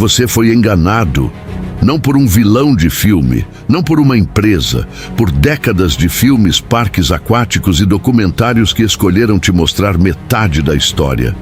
Você foi enganado. Não por um vilão de filme, não por uma empresa, por décadas de filmes, parques aquáticos e documentários que escolheram te mostrar metade da história.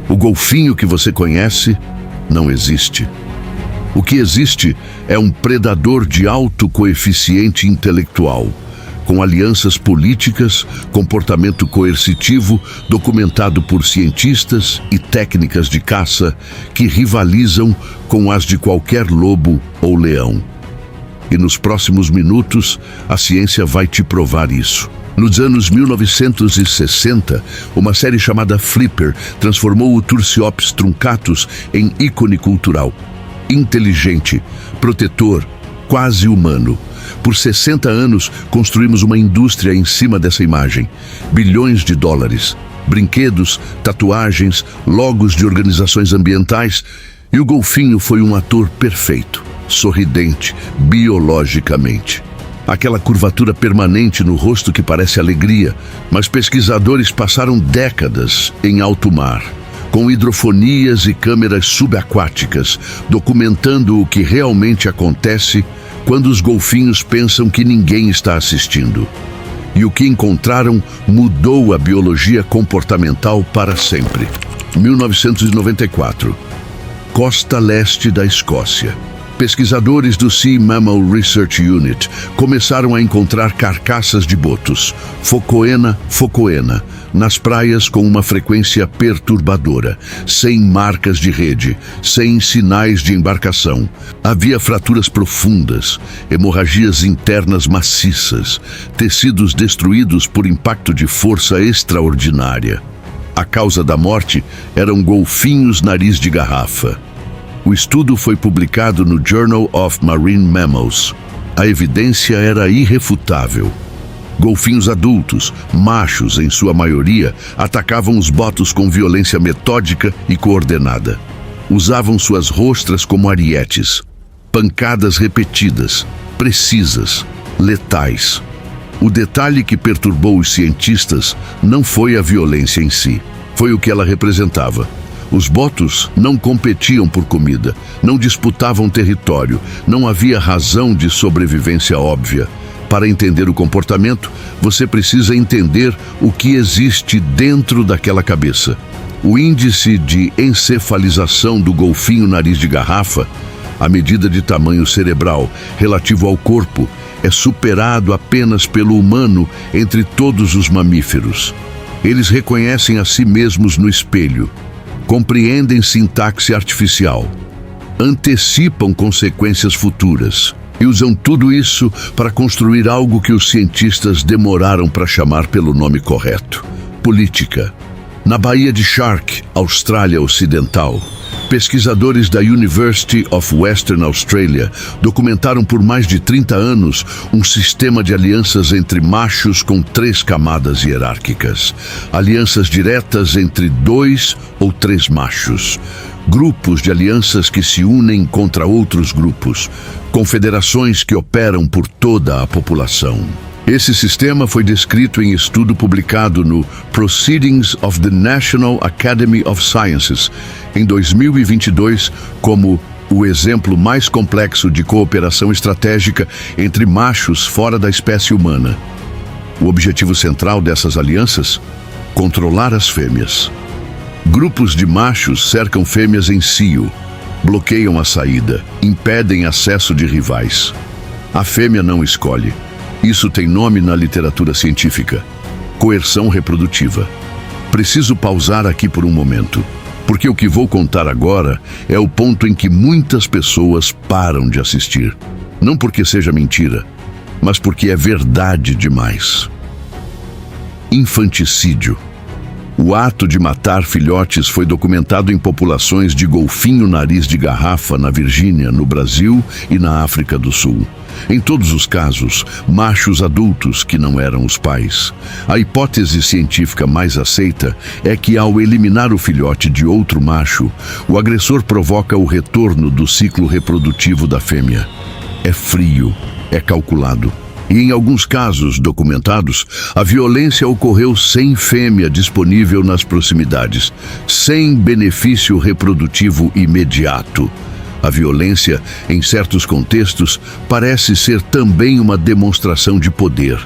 O golfinho que você conhece não existe. O que existe é um predador de alto coeficiente intelectual, com alianças políticas, comportamento coercitivo, documentado por cientistas e técnicas de caça que rivalizam com as de qualquer lobo ou leão. E nos próximos minutos, a ciência vai te provar isso. Nos anos 1960, uma série chamada Flipper transformou o Tursiops truncatus em ícone cultural. Inteligente, protetor, quase humano. Por 60 anos, construímos uma indústria em cima dessa imagem. Bilhões de dólares, brinquedos, tatuagens, logos de organizações ambientais. E o golfinho foi um ator perfeito, sorridente, biologicamente. Aquela curvatura permanente no rosto que parece alegria, mas pesquisadores passaram décadas em alto mar, com hidrofonias e câmeras subaquáticas, documentando o que realmente acontece quando os golfinhos pensam que ninguém está assistindo. E o que encontraram mudou a biologia comportamental para sempre. 1994. Costa leste da Escócia. Pesquisadores do Sea Mammal Research Unit começaram a encontrar carcaças de botos, Phocoena phocoena, nas praias com uma frequência perturbadora, sem marcas de rede, sem sinais de embarcação. Havia fraturas profundas, hemorragias internas maciças, tecidos destruídos por impacto de força extraordinária. A causa da morte eram golfinhos nariz de garrafa. O estudo foi publicado no Journal of Marine Mammals. A evidência era irrefutável. Golfinhos adultos, machos em sua maioria, atacavam os botos com violência metódica e coordenada. Usavam suas rostras como arietes. Pancadas repetidas, precisas, letais. O detalhe que perturbou os cientistas não foi a violência em si, foi o que ela representava. Os botos não competiam por comida, não disputavam território, não havia razão de sobrevivência óbvia. Para entender o comportamento, você precisa entender o que existe dentro daquela cabeça. O índice de encefalização do golfinho nariz de garrafa, a medida de tamanho cerebral relativo ao corpo, é superado apenas pelo humano entre todos os mamíferos. Eles reconhecem a si mesmos no espelho. Compreendem sintaxe artificial, antecipam consequências futuras e usam tudo isso para construir algo que os cientistas demoraram para chamar pelo nome correto: política. Na Baía de Shark, Austrália Ocidental, pesquisadores da University of Western Australia documentaram por mais de 30 anos um sistema de alianças entre machos com 3 camadas hierárquicas. Alianças diretas entre 2 ou 3 machos. Grupos de alianças que se unem contra outros grupos. Confederações que operam por toda a população. Esse sistema foi descrito em estudo publicado no Proceedings of the National Academy of Sciences, em 2022, como o exemplo mais complexo de cooperação estratégica entre machos fora da espécie humana. O objetivo central dessas alianças? Controlar as fêmeas. Grupos de machos cercam fêmeas em cio, bloqueiam a saída, impedem acesso de rivais. A fêmea não escolhe. Isso tem nome na literatura científica: coerção reprodutiva. Preciso pausar aqui por um momento, porque o que vou contar agora é o ponto em que muitas pessoas param de assistir. Não porque seja mentira, mas porque é verdade demais. Infanticídio. O ato de matar filhotes foi documentado em populações de golfinho nariz de garrafa na Virgínia, no Brasil e na África do Sul. Em todos os casos, machos adultos que não eram os pais. A hipótese científica mais aceita é que, ao eliminar o filhote de outro macho, o agressor provoca o retorno do ciclo reprodutivo da fêmea. É frio, é calculado. E em alguns casos documentados, a violência ocorreu sem fêmea disponível nas proximidades, sem benefício reprodutivo imediato. A violência, em certos contextos, parece ser também uma demonstração de poder.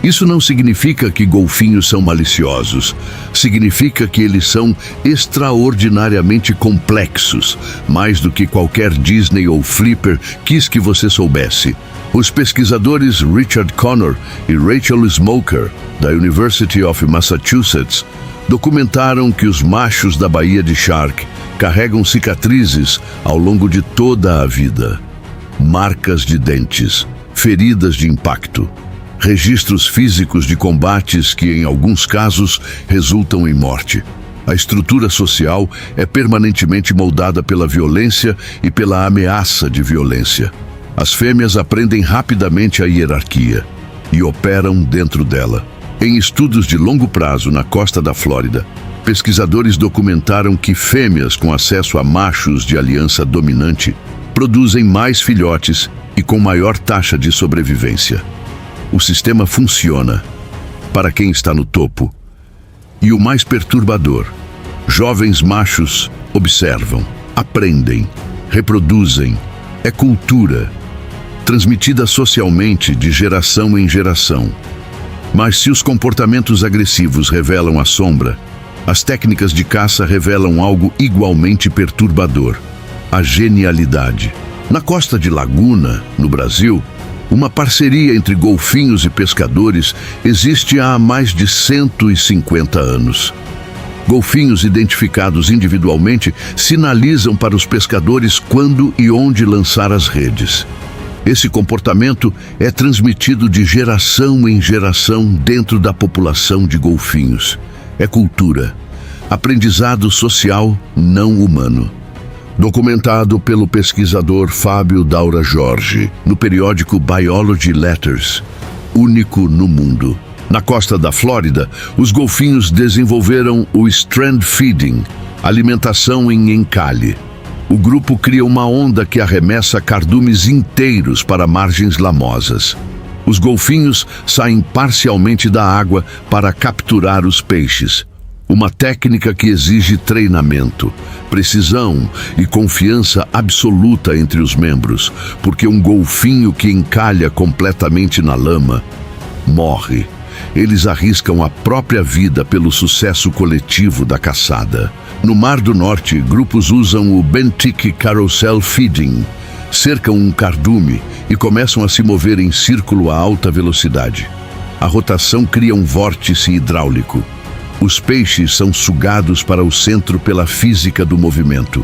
Isso não significa que golfinhos são maliciosos. Significa que eles são extraordinariamente complexos, mais do que qualquer Disney ou Flipper quis que você soubesse. Os pesquisadores Richard Connor e Rachel Smoker, da University of Massachusetts, documentaram que os machos da Baía de Shark carregam cicatrizes ao longo de toda a vida. Marcas de dentes, feridas de impacto, registros físicos de combates que, em alguns casos, resultam em morte. A estrutura social é permanentemente moldada pela violência e pela ameaça de violência. As fêmeas aprendem rapidamente a hierarquia e operam dentro dela. Em estudos de longo prazo na costa da Flórida, pesquisadores documentaram que fêmeas com acesso a machos de aliança dominante produzem mais filhotes e com maior taxa de sobrevivência. O sistema funciona para quem está no topo. E o mais perturbador, jovens machos observam, aprendem, reproduzem. É cultura, transmitida socialmente de geração em geração. Mas se os comportamentos agressivos revelam a sombra, as técnicas de caça revelam algo igualmente perturbador: a genialidade. Na costa de Laguna, no Brasil, uma parceria entre golfinhos e pescadores existe há mais de 150 anos. Golfinhos identificados individualmente sinalizam para os pescadores quando e onde lançar as redes. Esse comportamento é transmitido de geração em geração dentro da população de golfinhos. É cultura, aprendizado social não humano. Documentado pelo pesquisador Fábio Daura Jorge, no periódico Biology Letters, único no mundo. Na costa da Flórida, os golfinhos desenvolveram o strand feeding, alimentação em encalhe. O grupo cria uma onda que arremessa cardumes inteiros para margens lamosas. Os golfinhos saem parcialmente da água para capturar os peixes. Uma técnica que exige treinamento, precisão e confiança absoluta entre os membros, porque um golfinho que encalha completamente na lama morre. Eles arriscam a própria vida pelo sucesso coletivo da caçada. No Mar do Norte, grupos usam o Benthic Carousel Feeding, cercam um cardume e começam a se mover em círculo a alta velocidade. A rotação cria um vórtice hidráulico. Os peixes são sugados para o centro pela física do movimento.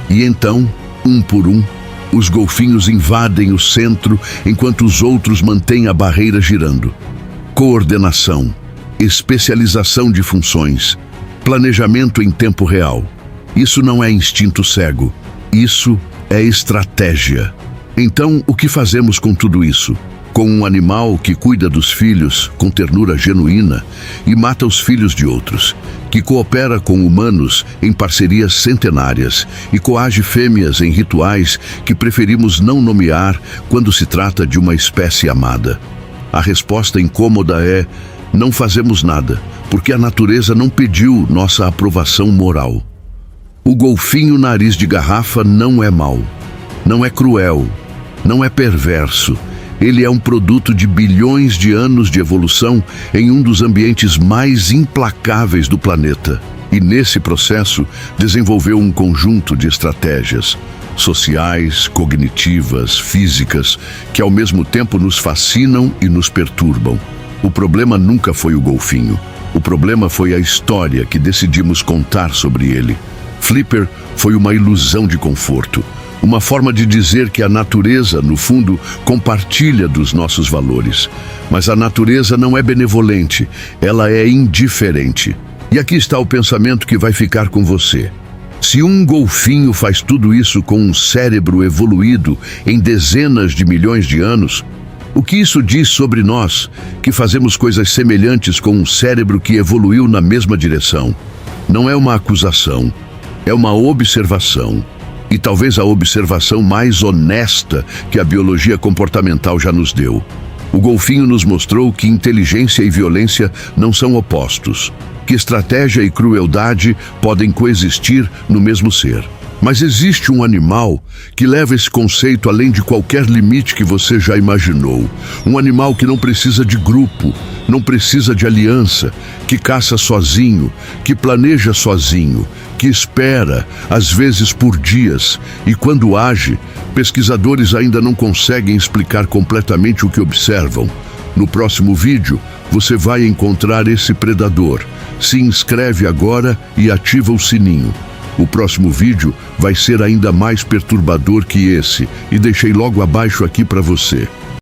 E então, um por um, os golfinhos invadem o centro enquanto os outros mantêm a barreira girando. Coordenação, especialização de funções, planejamento em tempo real. Isso não é instinto cego, isso é estratégia. Então, o que fazemos com tudo isso? Com um animal que cuida dos filhos com ternura genuína e mata os filhos de outros, que coopera com humanos em parcerias centenárias e coage fêmeas em rituais que preferimos não nomear quando se trata de uma espécie amada. A resposta incômoda é: não fazemos nada, porque a natureza não pediu nossa aprovação moral. O golfinho nariz de garrafa não é mau, não é cruel, não é perverso. Ele é um produto de bilhões de anos de evolução em um dos ambientes mais implacáveis do planeta. E nesse processo desenvolveu um conjunto de estratégias sociais, cognitivas, físicas, que ao mesmo tempo nos fascinam e nos perturbam. O problema nunca foi o golfinho. O problema foi a história que decidimos contar sobre ele. Flipper foi uma ilusão de conforto. Uma forma de dizer que a natureza, no fundo, compartilha dos nossos valores. Mas a natureza não é benevolente, ela é indiferente. E aqui está o pensamento que vai ficar com você. Se um golfinho faz tudo isso com um cérebro evoluído em dezenas de milhões de anos, o que isso diz sobre nós, que fazemos coisas semelhantes com um cérebro que evoluiu na mesma direção? Não é uma acusação, é uma observação. E talvez a observação mais honesta que a biologia comportamental já nos deu. O golfinho nos mostrou que inteligência e violência não são opostos, que estratégia e crueldade podem coexistir no mesmo ser. Mas existe um animal que leva esse conceito além de qualquer limite que você já imaginou. Um animal que não precisa de grupo, não precisa de aliança, que caça sozinho, que planeja sozinho, que espera, às vezes por dias, e quando age, pesquisadores ainda não conseguem explicar completamente o que observam. No próximo vídeo, você vai encontrar esse predador. Se inscreve agora e ativa o sininho. O próximo vídeo vai ser ainda mais perturbador que esse, e deixei logo abaixo aqui para você.